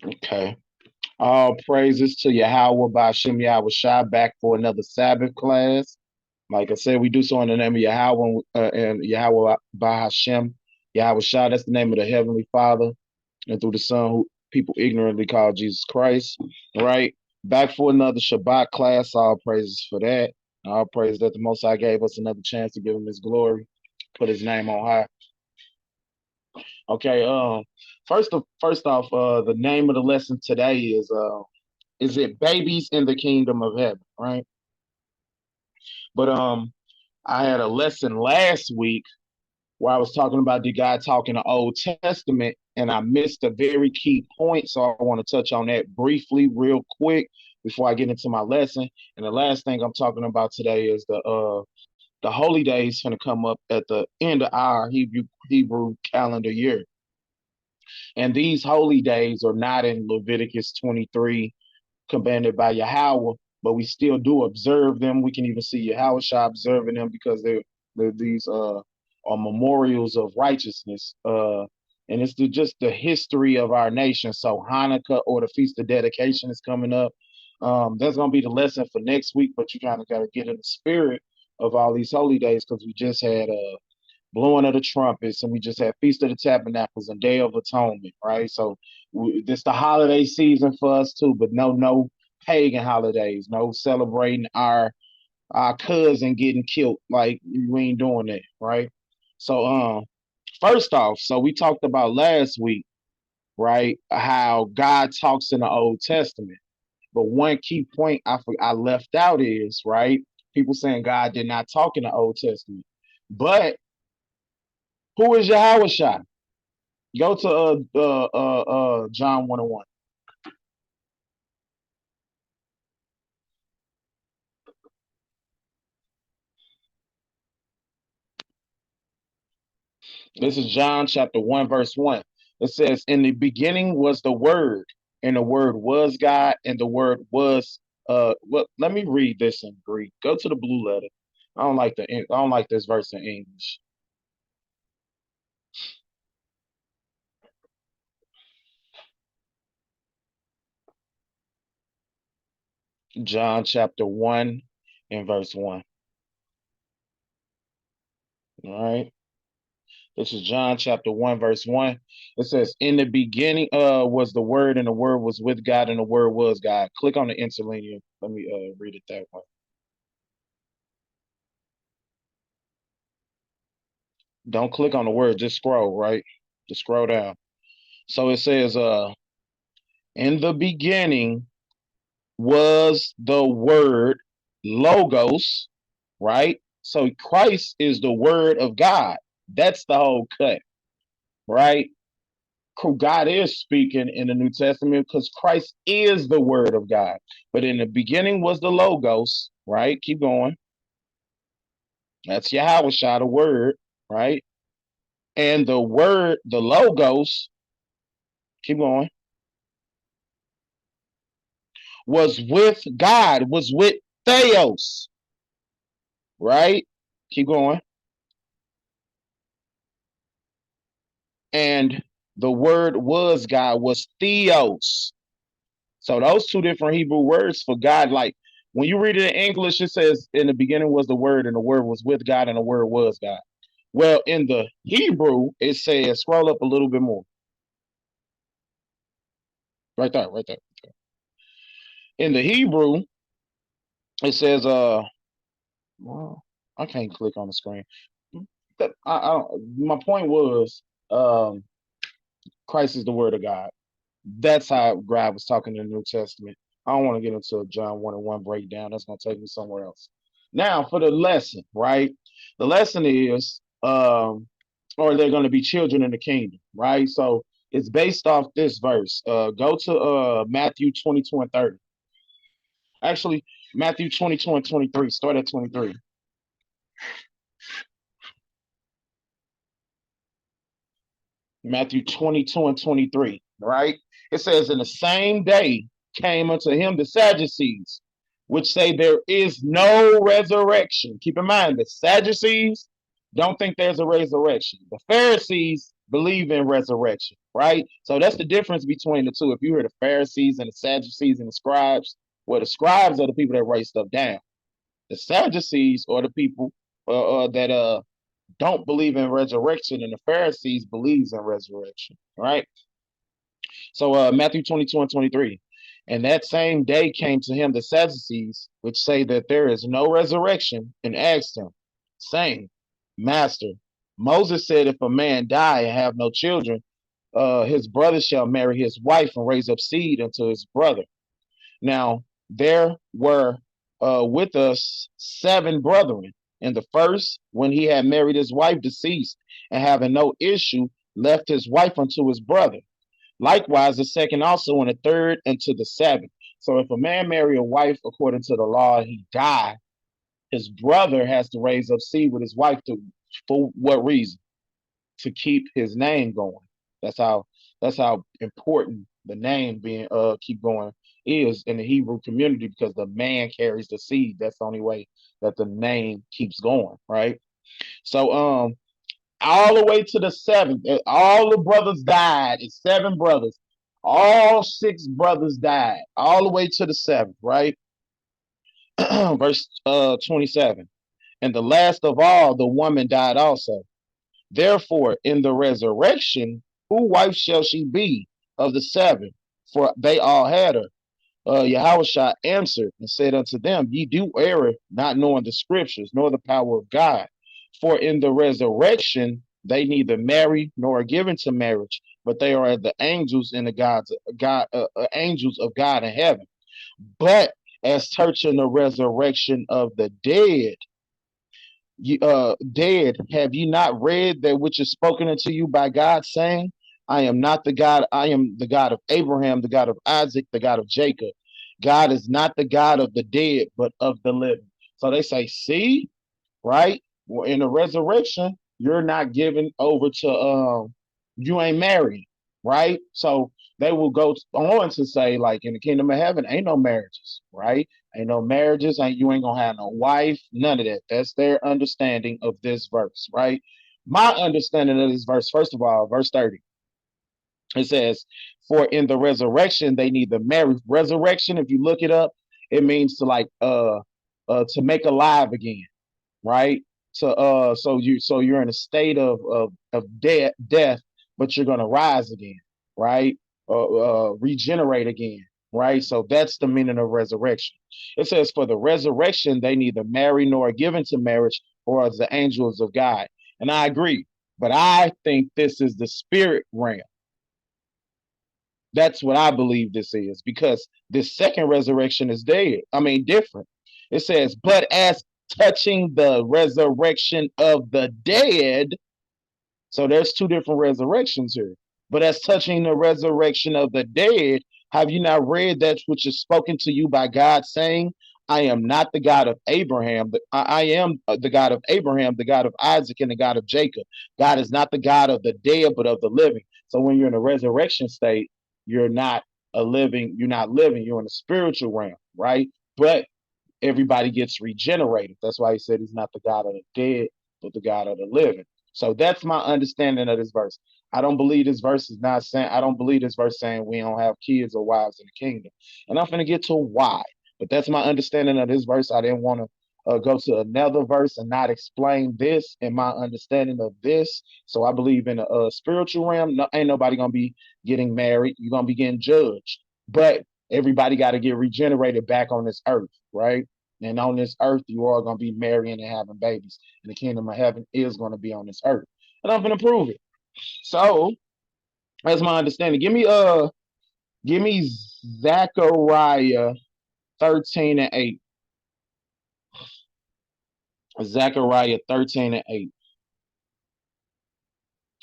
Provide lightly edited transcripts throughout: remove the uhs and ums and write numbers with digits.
Okay. All praises to Yahweh Bashem Yahweh Shai back for another Sabbath class. Like I said, we do so in the name of Yahweh and Yahweh Bahashem Yahweh Shai. That's the name of the Heavenly Father, and through the Son, who people ignorantly call Jesus Christ. Right. Back for another Shabbat class. All praises for that. All praise that the Most High gave us another chance to give Him His glory, put His name on high. Okay. First off, the name of the lesson today is it babies in the kingdom of heaven, right? But I had a lesson last week where I was talking about the guy talking the Old Testament, and I missed a very key point. So I want to touch on that briefly, real quick, before I get into my lesson. And the last thing I'm talking about today is the holy days going to come up at the end of our Hebrew calendar year. And these holy days are not in Leviticus 23 commanded by Yahweh, but we still do observe them. We can even see Yahweh Shah observing them because they're these are memorials of righteousness. And it's just the history of our nation. So Hanukkah or the Feast of Dedication is coming up. That's gonna be the lesson for next week, but you kind of got to get in the spirit of all these holy days because we just had blowing of the trumpets, and we just had Feast of the Tabernacles and Day of Atonement, right? So this the holiday season for us too, but no pagan holidays, no celebrating our cousin getting killed. Like we ain't doing that, right? So first off, so we talked about last week, right? How God talks in the Old Testament. But one key point I left out is right. People saying God did not talk in the Old Testament, but who is Yahweh Shai? Go to John 1:1. This is John chapter 1, verse 1. It says, in the beginning was the word, and the word was God, and the word was well, let me read this in Greek. Go to the blue letter. I don't like this verse in English. John chapter 1 and verse 1. All right. This is John chapter 1, verse 1. It says, in the beginning was the word, and the word was with God, and the word was God. Click on the interlinear. Let me read it that way. Don't click on the word, just scroll, right? Just scroll down. So it says, in the beginning was the word logos, right? So Christ is the word of God. That's the whole cut, right? God is speaking in the New Testament because Christ is the word of God. But in the beginning was the logos, right? Keep going. That's Yahweh Shah, the word, right? And the word, the logos, keep going, was with God, was with Theos, right? Keep going. And the word was God, was Theos. So those two different Hebrew words for God, like when you read it in English, it says in the beginning was the word, and the word was with God, and the word was God. Well, in the Hebrew, it says, scroll up a little bit more. Right there, right there. In the Hebrew, it says, well, I can't click on the screen. My point was, um, Christ is the word of God. That's how God was talking in the New Testament. I don't want to get into a John 1:1 breakdown. That's going to take me somewhere else. Now, for the lesson, right? The lesson is, or they're going to be children in the kingdom, right? So it's based off this verse. Go to Matthew 22 and 30. Actually, Matthew 22 and 23. Start at 23. Matthew 22 and 23, right? It says, in the same day came unto him the Sadducees, which say there is no resurrection. Keep in mind, the Sadducees don't think there's a resurrection. The Pharisees believe in resurrection, right? So that's the difference between the two. If you hear the Pharisees and the Sadducees and the scribes, well, the scribes are the people that write stuff down. The Sadducees are the people that don't believe in resurrection, and the Pharisees believes in resurrection, right? So Matthew 22 and 23. And that same day came to him the Sadducees, which say that there is no resurrection, and asked him, saying, Master, Moses said, if a man die and have no children, his brother shall marry his wife and raise up seed unto his brother. Now, there were with us 7 brethren. And the first, when he had married his wife, deceased, and having no issue, left his wife unto his brother. Likewise, the second also, and the third unto the 7th. So if a man marry a wife according to the law and he die, his brother has to raise up seed with his wife to, for what reason? To keep his name going. That's how important the name being keep going is in the Hebrew community, because the man carries the seed. That's the only way that the name keeps going, right? So all the way to the 7th, all the brothers died. It's 7 brothers. All 6 brothers died, all the way to the 7th, right? Verse 27. And the last of all, the woman died also. Therefore, in the resurrection, whose wife shall she be of the 7? For they all had her. Yahushua answered and said unto them, Ye do err, not knowing the scriptures, nor the power of God. For in the resurrection they neither marry nor are given to marriage, but they are the angels in the angels of God in heaven. But as touching the resurrection of the dead, dead, have you not read that which is spoken unto you by God, saying, I am not the God, I am the God of Abraham, the God of Isaac, the God of Jacob. God is not the God of the dead, but of the living. So they say, see, right? Well, in the resurrection, you're not given over to you ain't married, right? So they will go on to say, like, in the kingdom of heaven, ain't no marriages, right? Ain't no marriages, ain't you ain't gonna have no wife, none of that. That's their understanding of this verse, right? My understanding of this verse, first of all, verse 30. It says, for in the resurrection, they neither marry. Resurrection, if you look it up, it means to like to make alive again, right? So you're in a state of death, but you're gonna rise again, right? Regenerate again, right? So that's the meaning of resurrection. It says, for the resurrection, they neither marry nor are given to marriage, or as the angels of God. And I agree, but I think this is the spirit realm. That's what I believe this is, because this second resurrection is dead. I mean, different. It says, but as touching the resurrection of the dead, so there's 2 different resurrections here. But as touching the resurrection of the dead, have you not read that which is spoken to you by God, saying, I am not the God of Abraham, but I am the God of Abraham, the God of Isaac, and the God of Jacob. God is not the God of the dead, but of the living. So when you're in a resurrection state, you're not living, you're in the spiritual realm, right? But everybody gets regenerated. That's why he said he's not the God of the dead, but the God of the living. So that's my understanding of this verse. I don't believe this verse is not saying, I don't believe this verse saying we don't have kids or wives in the kingdom. And I'm going to get to why. But that's my understanding of this verse. I didn't want to go to another verse and not explain this and my understanding of this. So I believe in a spiritual realm. No, ain't nobody going to be getting married. You're going to be getting judged. But everybody got to get regenerated back on this earth, right? And on this earth, you are going to be marrying and having babies. And the kingdom of heaven is going to be on this earth. And I'm going to prove it. So that's my understanding. Give me Zechariah 13 and 8. Zechariah 13 and 8.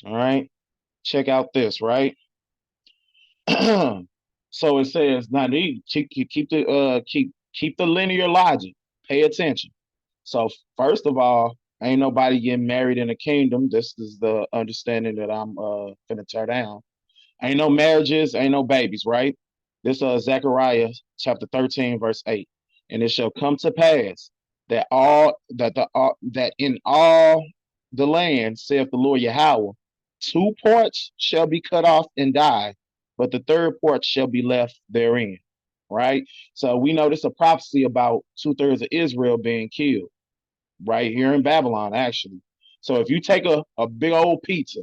All right. Check out this, right? So it says, now keep the linear logic. Pay attention. So first of all, ain't nobody getting married in the kingdom. This is the understanding that I'm gonna tear down. Ain't no marriages, ain't no babies, right? This Zechariah chapter 13, verse 8. And it shall come to pass that that in all the land, saith the Lord Yahweh, Two parts shall be cut off and die, but the third part shall be left therein. Right? So we know this is a prophecy about 2/3 of Israel being killed, right here in Babylon, actually. So if you take a big old pizza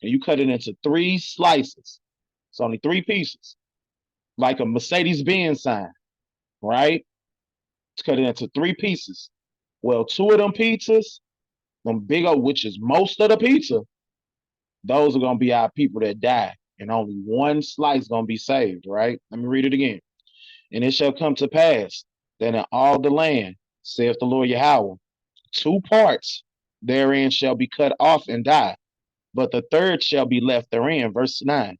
and you cut it into three slices, it's only three pieces, like a Mercedes Benz sign, right? It's cut it into three pieces. Well, two of them pizzas, them big old, which is most of the pizza, those are gonna be our people that die, and only one slice gonna be saved, right? Let me read it again. And it shall come to pass that in all the land, saith the Lord Yahweh, two parts therein shall be cut off and die, but the third shall be left therein. Verse 9.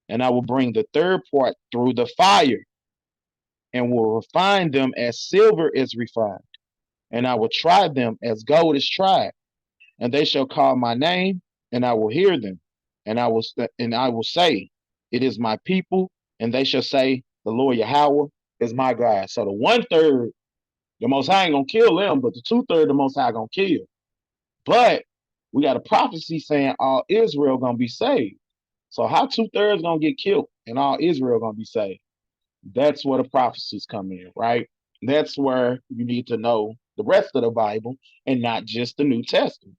And I will bring the third part through the fire, and will refine them as silver is refined, and I will try them as gold is tried. And they shall call my name, and I will hear them, and I will say, it is my people, and they shall say, the Lord Yahweh is my God. So the 1/3, the Most High ain't gonna kill them, but the 2/3, the Most High gonna kill. But we got a prophecy saying all Israel gonna be saved. So how 2/3 gonna get killed and all Israel gonna be saved? That's where the prophecies come in, right? That's where you need to know the rest of the Bible and not just the New Testament,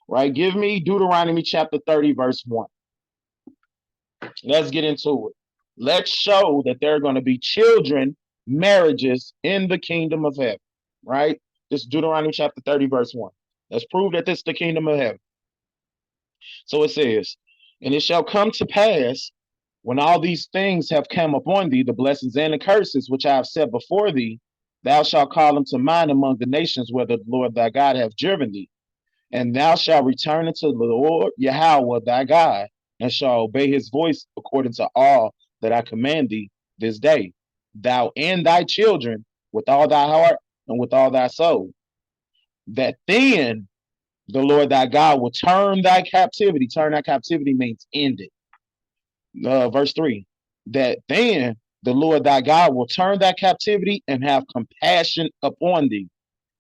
right? Give me Deuteronomy chapter 30, verse 1. Let's get into it. Let's show that there are going to be children marriages in the kingdom of heaven, right? This is Deuteronomy chapter 30, verse 1. Let's prove that this is the kingdom of heaven. So it says, and it shall come to pass when all these things have come upon thee, the blessings and the curses which I have set before thee, thou shalt call them to mind among the nations where the Lord thy God hath driven thee. And thou shalt return unto the Lord Yahweh thy God, and shalt obey his voice according to all that I command thee this day, thou and thy children, with all thy heart and with all thy soul. That then the Lord thy God will turn thy captivity. Turn thy captivity means end it. Verse 3. That then the Lord thy God will turn thy captivity and have compassion upon thee,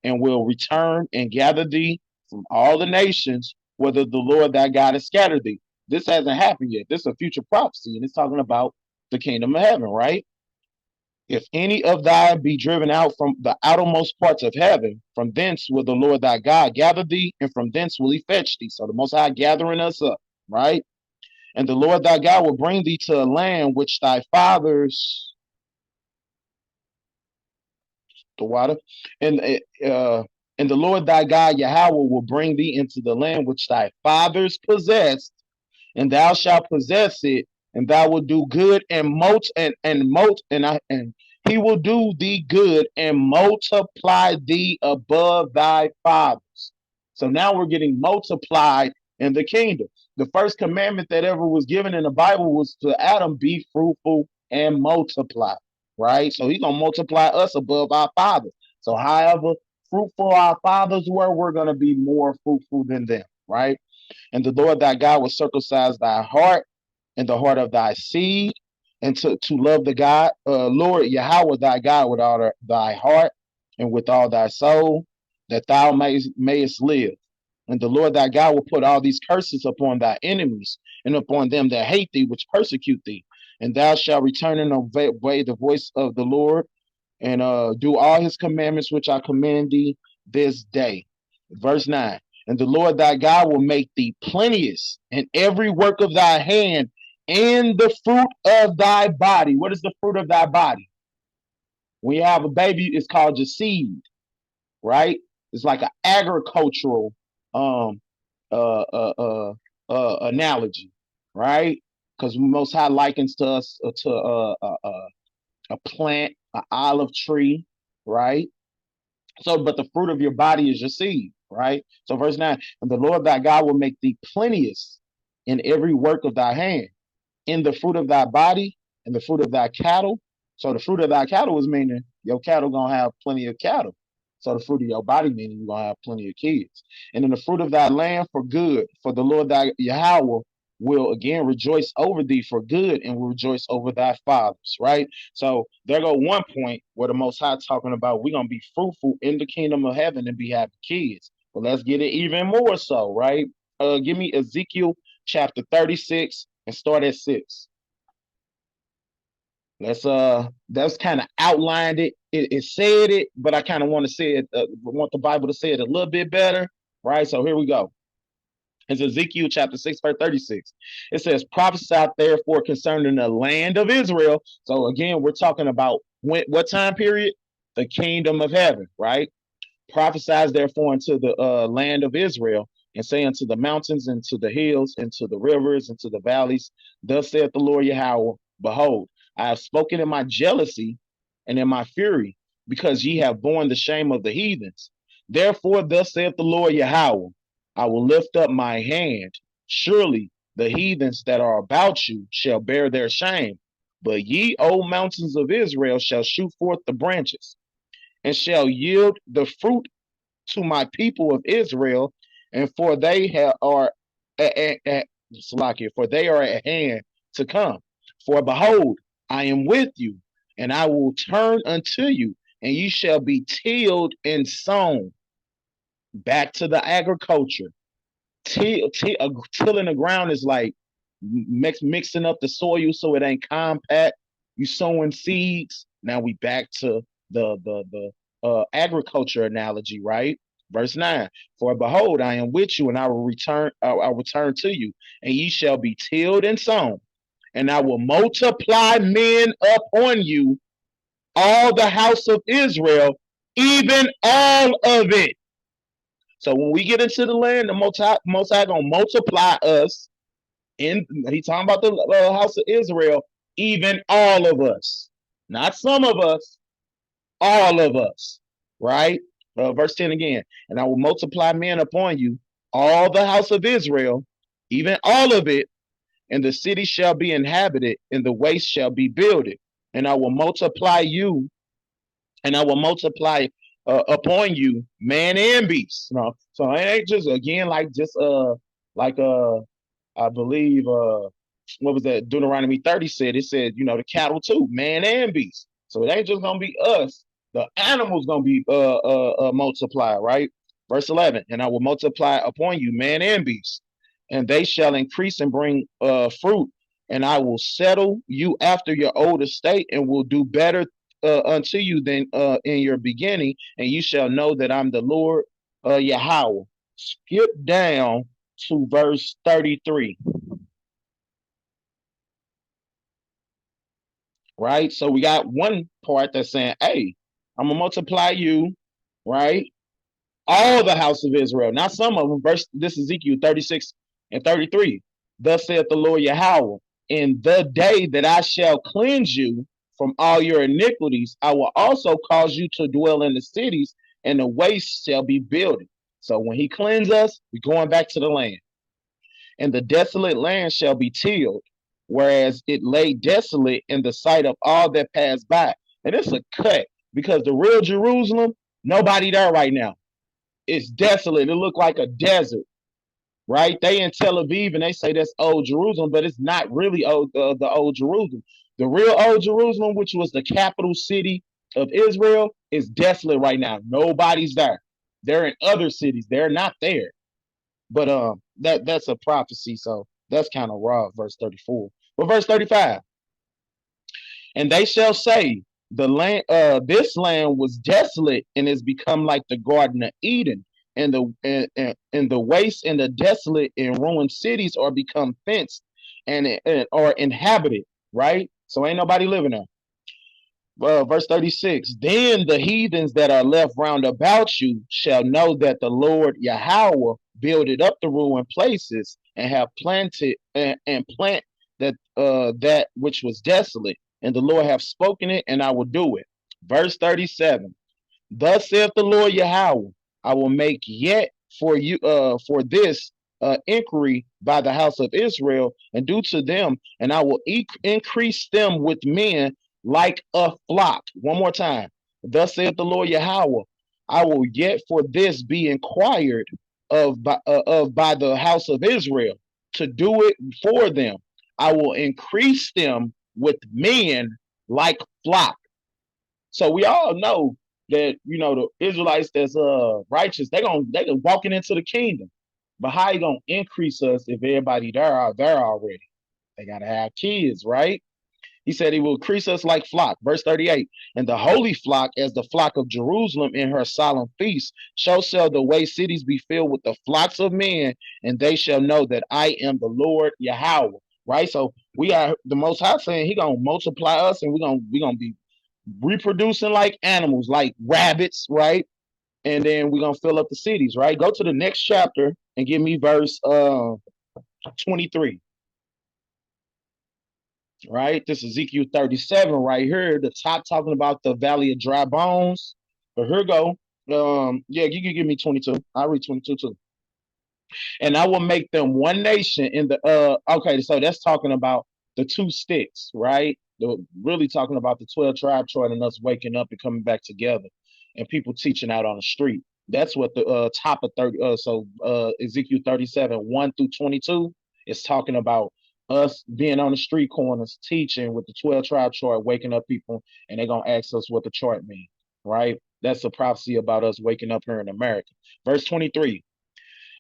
and will return and gather thee from all the nations, whether the Lord thy God has scattered thee. This hasn't happened yet. This is a future prophecy, and it's talking about the kingdom of heaven, right? If any of thy be driven out from the outermost parts of heaven, from thence will the Lord thy God gather thee, and from thence will he fetch thee. So the Most High gathering us up, right? And the Lord thy God will bring thee to a land which thy fathers, the water, and uh, and the Lord thy God Yahweh will bring thee into the land which thy fathers possessed, and thou shalt possess it, and thou will do good and and he will do thee good and multiply thee above thy fathers. So now we're getting multiplied in the kingdom. The first commandment that ever was given in the Bible was to Adam, be fruitful and multiply, right? So he's gonna multiply us above our fathers. So however fruitful our fathers were, we're gonna be more fruitful than them, right? And the Lord thy God will circumcise thy heart and the heart of thy seed, and to love the God, Lord Yahweh thy God with all thy heart and with all thy soul, that thou mayest live. And the Lord thy God will put all these curses upon thy enemies and upon them that hate thee, which persecute thee. And thou shalt return and obey the voice of the Lord, and do all his commandments which I command thee this day. Verse 9. And the Lord thy God will make thee plenteous in every work of thy hand and the fruit of thy body. What is the fruit of thy body? When you have a baby, it's called your seed, right? It's like an agricultural um uh uh uh, analogy, right? Because Most High likens to us to a plant, an olive tree, right? So, but the fruit of your body is your seed, right? So, verse 9, and the Lord thy God will make thee plenteous in every work of thy hand, in the fruit of thy body, and the fruit of thy cattle. So, the fruit of thy cattle is meaning your cattle gonna have plenty of cattle. So, the fruit of your body meaning you're gonna have plenty of kids. And in the fruit of thy land for good, for the Lord thy Yahweh will again rejoice over thee for good, and will rejoice over thy fathers, right? So there go one point where the Most High talking about we're gonna be fruitful in the kingdom of heaven and be happy kids. But let's get it even more so, right? Give me Ezekiel chapter 36, and start at 6. That's kind of outlined it. It said it, but I kind of want to say it, want the Bible to say it a little bit better, right? So here we go. It's Ezekiel chapter 6, verse 36. It says, prophesy therefore concerning the land of Israel. So again, we're talking about what time period? The kingdom of heaven, right? Prophesies therefore unto the land of Israel, and say unto the mountains, and to the hills, and to the rivers, and to the valleys, thus saith the Lord Yahweh, behold, I have spoken in my jealousy and in my fury, because ye have borne the shame of the heathens. Therefore, thus saith the Lord Yahweh, I will lift up my hand. Surely the heathens that are about you shall bear their shame. But ye, O mountains of Israel, shall shoot forth the branches, and shall yield the fruit to my people of Israel, and for they are for they are at hand to come. For behold, I am with you, and I will turn unto you, and you shall be tilled and sown. Back to the agriculture. Tilling the ground is like mixing up the soil so it ain't compact. You sowing seeds. Now we back to the agriculture analogy, right? Verse 9. For behold, I am with you, and I will return to you, and ye shall be tilled and sown, and I will multiply men upon you, all the house of Israel, even all of it. So when we get into the land, the Most High gonna multiply us. In He's talking about the house of Israel, even all of us, not some of us, all of us, right? Verse 10 again, and I will multiply men upon you, all the house of Israel, even all of it, and the city shall be inhabited, and the waste shall be builded, and I will multiply you, and I will multiply upon you man and beast. So it ain't just again like I believe what was that Deuteronomy 30 said. It said, the cattle too, man and beast. So it ain't just gonna be us. The animals gonna be multiplied, right? Verse 11, and I will multiply upon you man and beast, and they shall increase and bring fruit, and I will settle you after your old estate, and will do better unto you than in your beginning, and you shall know that I'm the Lord Yahweh. Skip down to verse 33, right? So we got one part that's saying, hey, I'm gonna multiply you, right? All the house of Israel, not some of them. This is Ezekiel 36 and 33. Thus saith the Lord Yahweh, in the day that I shall cleanse you from all your iniquities, I will also cause you to dwell in the cities, and the waste shall be builded. So when he cleanses us, we're going back to the land. And the desolate land shall be tilled, whereas it lay desolate in the sight of all that passed by. And it's a cut, because the real Jerusalem, nobody there right now. It's desolate. It looked like a desert, right? They in Tel Aviv, and they say that's old Jerusalem, but it's not really the old Jerusalem. The real old Jerusalem, which was the capital city of Israel, is desolate right now. Nobody's there. They're in other cities. They're not there. But that's a prophecy, so that's kind of raw, verse 34. But verse 35, and they shall say, the land this land was desolate and has become like the Garden of Eden, and the waste and the desolate and ruined cities are become fenced and are inhabited, right? So ain't nobody living there. Verse 36, then the heathens that are left round about you shall know that the Lord Yahweh builded up the ruined places, and have planted and plant that which was desolate, and the Lord hath spoken it, and I will do it. Verse 37, thus saith the Lord Yahweh, I will make yet for you for this inquiry by the house of Israel, and do to them, and I will increase them with men like a flock. One more time. Thus saith the Lord Yahweh, I will yet for this be inquired by the house of Israel, to do it for them. I will increase them with men like flock. So we all know that the Israelites that's righteous, they walking into the kingdom. But how he gonna increase us if everybody there are there already? They gotta have kids, right? He said he will increase us like flock. Verse 38. And the holy flock, as the flock of Jerusalem in her solemn feast, so shall the way cities be filled with the flocks of men, and they shall know that I am the Lord Yahweh. Right? So we are the most high saying he gonna multiply us, and we're gonna be reproducing like animals, like rabbits, right? And then we're gonna fill up the cities, right? Go to the next chapter and give me verse 23. Right? This is Ezekiel 37 right here. The top talking about the valley of dry bones. But here go. Yeah, you can give me 22. I'll read 22 too. And I will make them one nation in the okay, so that's talking about the two sticks, right? Really talking about the 12 tribe chart and us waking up and coming back together and people teaching out on the street. That's what the top of 30 Ezekiel 37, 1 through 22 is talking about us being on the street corners teaching with the 12 tribe chart, waking up people, and they're gonna ask us what the chart means, right? That's a prophecy about us waking up here in America. Verse 23.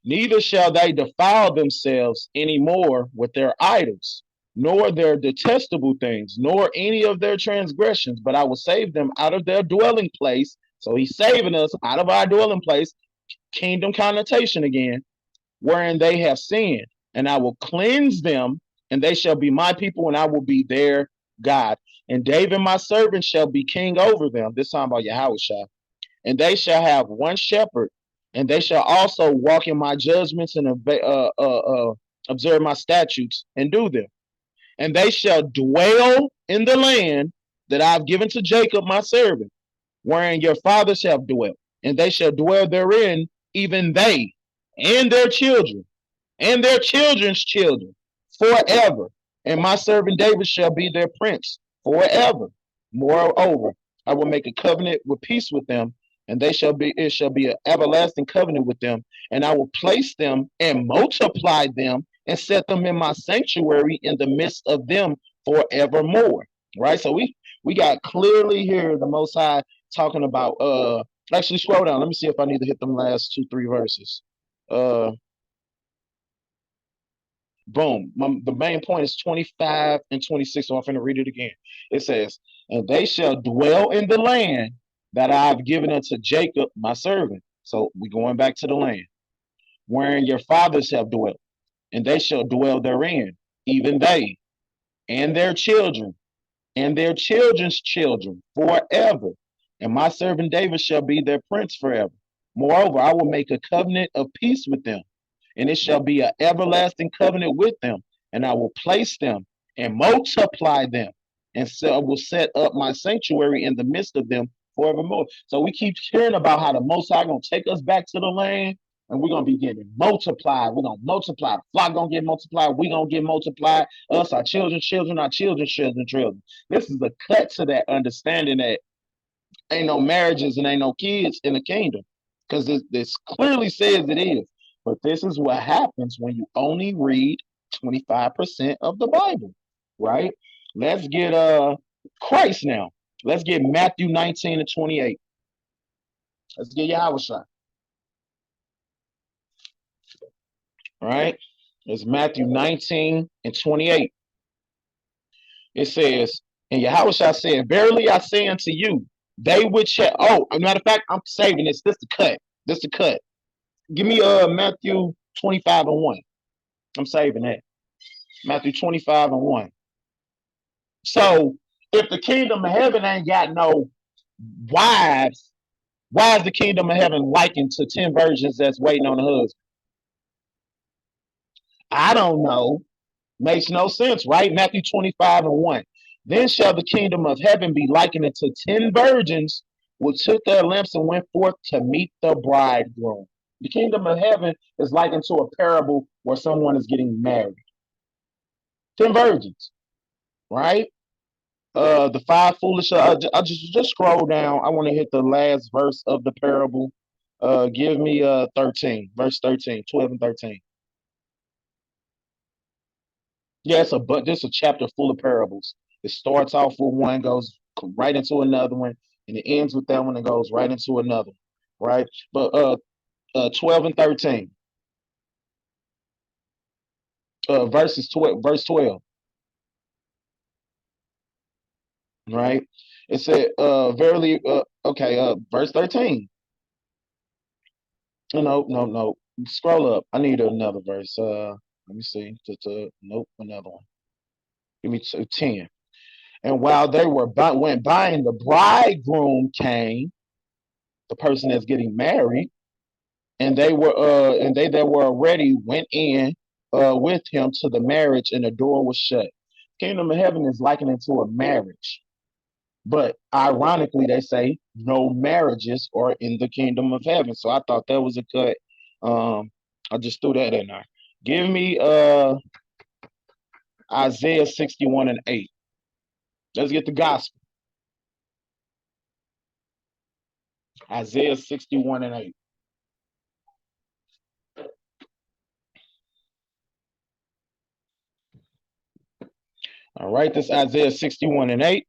Neither shall they defile themselves any more with their idols, nor their detestable things, nor any of their transgressions, but I will save them out of their dwelling place. So he's saving us out of our dwelling place, kingdom connotation again, wherein they have sinned. And I will cleanse them, and they shall be my people, and I will be their God. And David, my servant, shall be king over them. This time about Yahweh. And they shall have one shepherd, and they shall also walk in my judgments and observe my statutes and do them. And they shall dwell in the land that I've given to Jacob my servant, wherein your fathers have dwelt, and they shall dwell therein, even they and their children and their children's children forever. And my servant David shall be their prince forever. Moreover, I will make a covenant with peace with them, and it shall be an everlasting covenant with them, and I will place them and multiply them and set them in my sanctuary in the midst of them forevermore. Right? So we got clearly here the most high talking about actually scroll down. Let me see if I need to hit them last two, three verses. Uh Boom. The main point is 25 and 26. So I'm going to read it again. It says, and they shall dwell in the land that I've given unto Jacob, my servant. So we're going back to the land wherein your fathers have dwelt, and they shall dwell therein, even they and their children and their children's children forever. And my servant David shall be their prince forever. Moreover, I will make a covenant of peace with them, and it shall be an everlasting covenant with them, and I will place them and multiply them, and so I will set up my sanctuary in the midst of them forevermore. So we keep hearing about how the Most High gonna take us back to the land, and we're gonna be getting multiplied. We're gonna multiply. The flock gonna get multiplied. We're gonna get multiplied. Us, our children, children, our children, children, children. This is the cut to that understanding that ain't no marriages and ain't no kids in the kingdom, because this clearly says it is. But this is what happens when you only read 25% of the Bible, right? Let's get Christ now. Let's get Matthew 19 and 28. Let's get Yahweh shot. All right. It's Matthew 19 and 28. It says, and Yahweh said, verily I say unto you, they which shall, oh, as a matter of fact, I'm saving this. This the cut. This the cut. Give me Matthew 25 and 1. I'm saving that. Matthew 25 and 1. So if the kingdom of heaven ain't got no wives, why is the kingdom of heaven likened to 10 virgins that's waiting on a husband? I don't know. Makes no sense, right? Matthew 25 and 1. Then shall the kingdom of heaven be likened unto 10 virgins which took their lamps and went forth to meet the bridegroom. The kingdom of heaven is likened to a parable where someone is getting married. 10 virgins, right? The five foolish. I just scroll down. I want to hit the last verse of the parable. Give me 13, verse 13, 12 and 13. Yeah, but this is a chapter full of parables. It starts off with one, goes right into another one, and it ends with that one and goes right into another one, right? But 12 and 13. verse 12, right? It said, verily, okay, verse 13. No, no, no. Scroll up. I need another verse. Let me see. Nope, another one. Give me 10. And while they went by, and the bridegroom came, the person that's getting married, and they that were already went in with him to the marriage, and the door was shut. Kingdom of heaven is likened to a marriage. But ironically, they say no marriages are in the kingdom of heaven. So I thought that was a cut. I just threw that in there. Give me Isaiah 61 and 8. Let's get the gospel. Isaiah 61 and 8. All right, this Isaiah 61 and 8.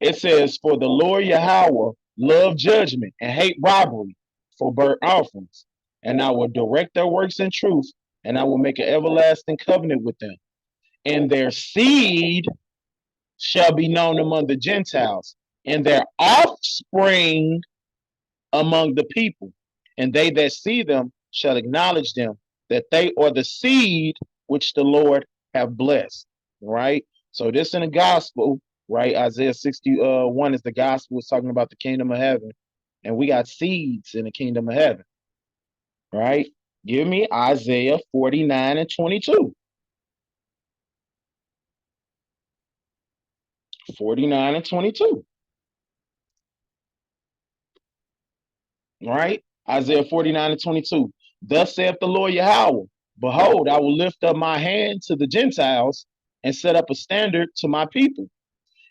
It says, for the Lord Yahweh love judgment and hate robbery for burnt offerings. And I will direct their works in truth, and I will make an everlasting covenant with them. And their seed shall be known among the Gentiles, and their offspring among the people. And they that see them shall acknowledge them, that they are the seed which the Lord have blessed. Right? So this in the gospel, right? Isaiah 61 is the gospel. It's talking about the kingdom of heaven. And we got seeds in the kingdom of heaven. Right? Give me Isaiah 49 and 22. 49 and 22. Right? Isaiah 49 and 22. Thus saith the Lord Yahweh, behold, I will lift up my hand to the Gentiles and set up a standard to my people.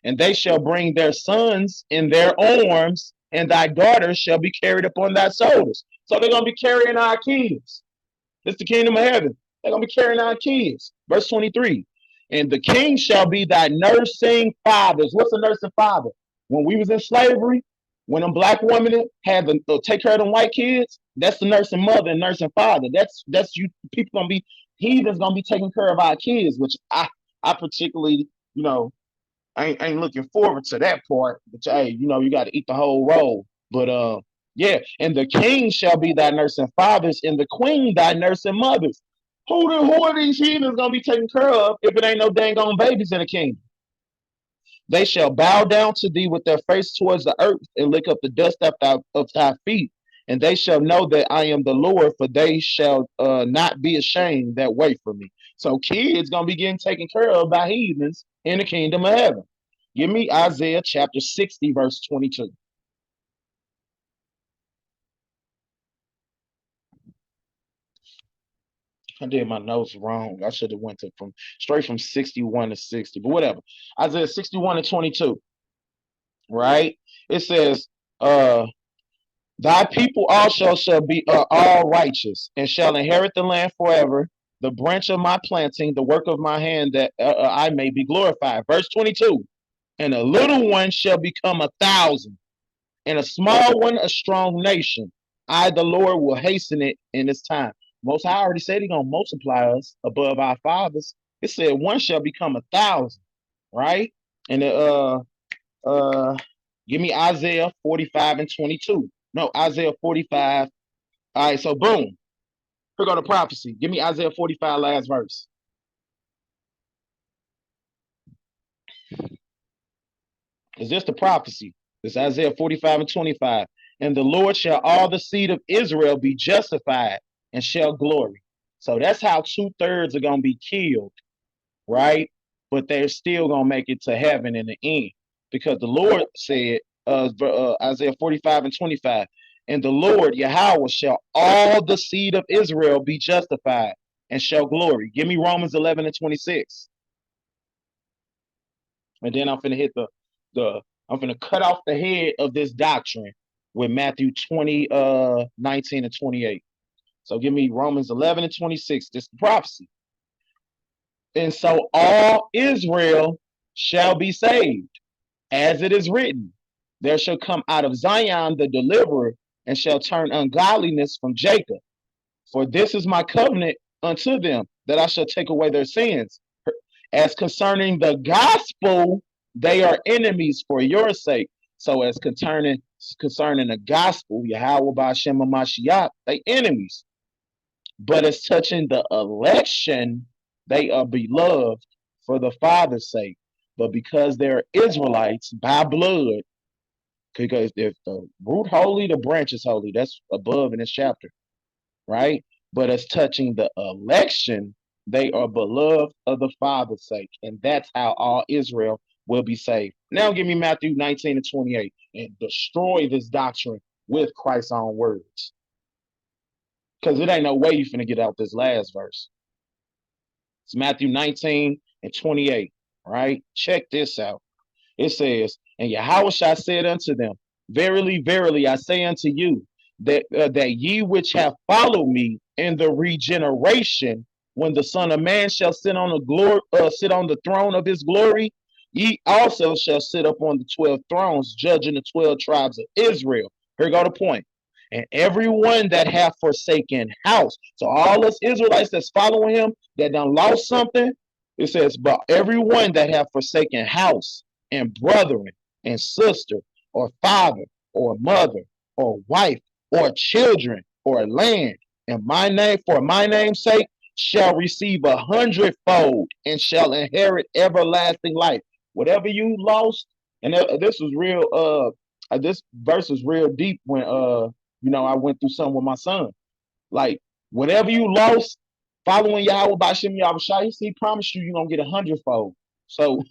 And they shall bring their sons in their arms, and thy daughters shall be carried upon thy shoulders. So they're going to be carrying our kids. This is the kingdom of heaven. They're going to be carrying our kids. Verse 23. And the king shall be thy nursing fathers. What's a nursing father? When we was in slavery, when them black women had to take care of them white kids, that's the nursing mother and nursing father. That's you. People gonna be heathens gonna be taking care of our kids, which I particularly, ain't looking forward to that part. But hey, you got to eat the whole roll. But yeah, and the king shall be thy nursing fathers, and the queen thy nursing mothers. Who are these heathens gonna be taken care of if it ain't no dang on babies in the kingdom? They shall bow down to thee with their face towards the earth and lick up the dust of thy feet. And they shall know that I am the Lord, for they shall not be ashamed that wait for me. So kids gonna be getting taken care of by heathens in the kingdom of heaven. Give me Isaiah chapter 60, verse 22. I did my notes wrong. I should have went to from straight from 61 to 60, but whatever. Isaiah 61 and 22, right? It says, thy people also shall be all righteous, and shall inherit the land forever, the branch of my planting, the work of my hand, that I may be glorified. Verse 22, and a little one shall become 1,000, and a small one a strong nation. I, the Lord, will hasten it in its time. Most High already said He's gonna multiply us above our fathers. It said one shall become 1,000, right? And uh, give me Isaiah 45 and 22. No, Isaiah 45. All right, so boom. Here go the prophecy. Give me Isaiah 45, last verse. Is this the prophecy? It's Isaiah 45 and 25. And the Lord shall all the seed of Israel be justified and shall glory. So that's how 2/3 are going to be killed, right? But they're still going to make it to heaven in the end. Because the Lord said, Isaiah 45 and 25, and the Lord Yahweh shall all the seed of Israel be justified and shall glory. Give me Romans 11 and 26. And then I'm finna hit the I'm finna cut off the head of this doctrine with Matthew 20, 19 and 28. So give me Romans 11 and 26. This is the prophecy. And so all Israel shall be saved, as it is written, there shall come out of Zion the deliverer, and shall turn ungodliness from Jacob. For this is my covenant unto them that I shall take away their sins. As concerning the gospel, they are enemies for your sake. So as concerning the gospel, Yahweh Ba'Shem Mashiach, they enemies. But as touching the election, they are beloved for the Father's sake. But because they're Israelites by blood, because if the root holy, the branch is holy. That's above in this chapter, right? But as touching the election, they are beloved of the Father's sake. And that's how all Israel will be saved. Now give me Matthew 19 and 28 and destroy this doctrine with Christ's own words. Because it ain't no way you're finna get out this last verse. It's Matthew 19 and 28, right? Check this out. It says, and Yahweh said unto them, verily, verily, I say unto you, that ye which have followed me in the regeneration, when the Son of Man shall sit on the throne of his glory, ye also shall sit upon the 12 thrones, judging the 12 tribes of Israel. Here go the point. And everyone that hath forsaken house, so all us Israelites that's following him that done lost something, it says, but everyone that hath forsaken house and brethren and sister or father or mother or wife or children or land and my name for my name's sake shall receive 100-fold and shall inherit everlasting life. Whatever you lost, and this was real. This verse is real deep when I went through something with my son. Like whatever you lost following Yahweh Ba'Shem Yahweh Shai, he promised you're gonna get 100-fold. So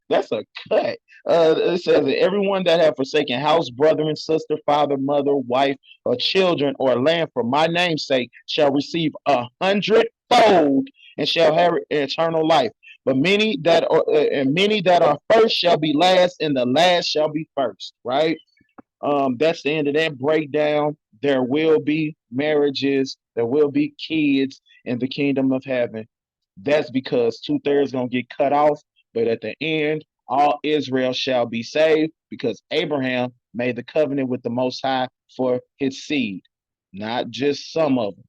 that's a cut. It says that everyone that have forsaken house, brother and sister, father, mother, wife, or children, or land for my name's sake shall receive 100-fold and shall have eternal life. But many that are first shall be last, and the last shall be first. Right? That's the end of that breakdown. There will be marriages, there will be kids in the kingdom of heaven. That's because 2/3 gonna get cut off, but at the end, all Israel shall be saved because Abraham made the covenant with the Most High for his seed, not just some of them,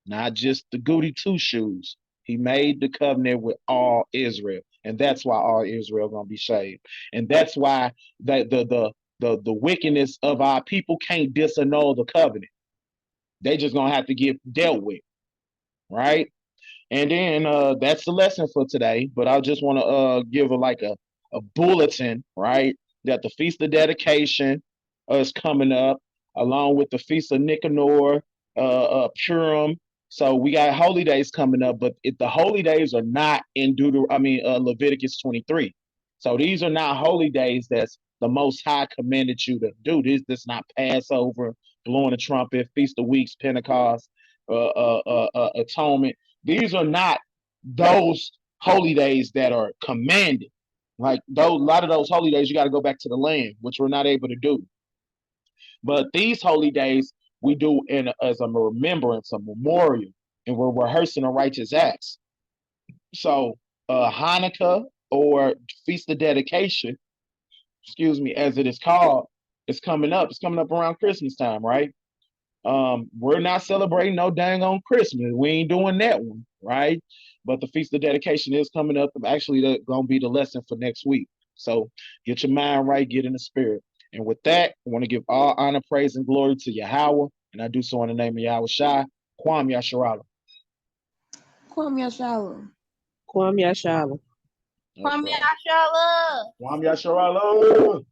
not just the goody two shoes. He made the covenant with all Israel, and that's why all Israel gonna be saved, and that's why the wickedness of our people can't disannul the covenant. They just gonna have to get dealt with, right? And then that's the lesson for today. But I just want to give a bulletin, right? That the Feast of Dedication is coming up, along with the Feast of Nicanor, Purim. So we got holy days coming up, but the holy days are not in Leviticus 23. So these are not holy days that's the Most High commanded you to do. This not Passover, blowing the trumpet, Feast of Weeks, Pentecost, Atonement. These are not those holy days that are commanded. Like a lot of those holy days, you got to go back to the land, which we're not able to do. But these holy days we do as a remembrance, a memorial, and we're rehearsing the righteous acts. So Hanukkah or Feast of Dedication, excuse me, as it is called, is coming up. It's coming up around Christmas time, right? We're not celebrating no dang on Christmas. We ain't doing that one, right? But the Feast of Dedication is coming up. Actually, that's gonna be the lesson for next week. So get your mind right, get in the spirit. And with that, I want to give all honor, praise, and glory to Yahweh, and I do so in the name of Yahweh Shai, Kwam Yasharala. Kwam Yashala. Kwam Yashala. Kwam Yashala. Kwam Yasharala.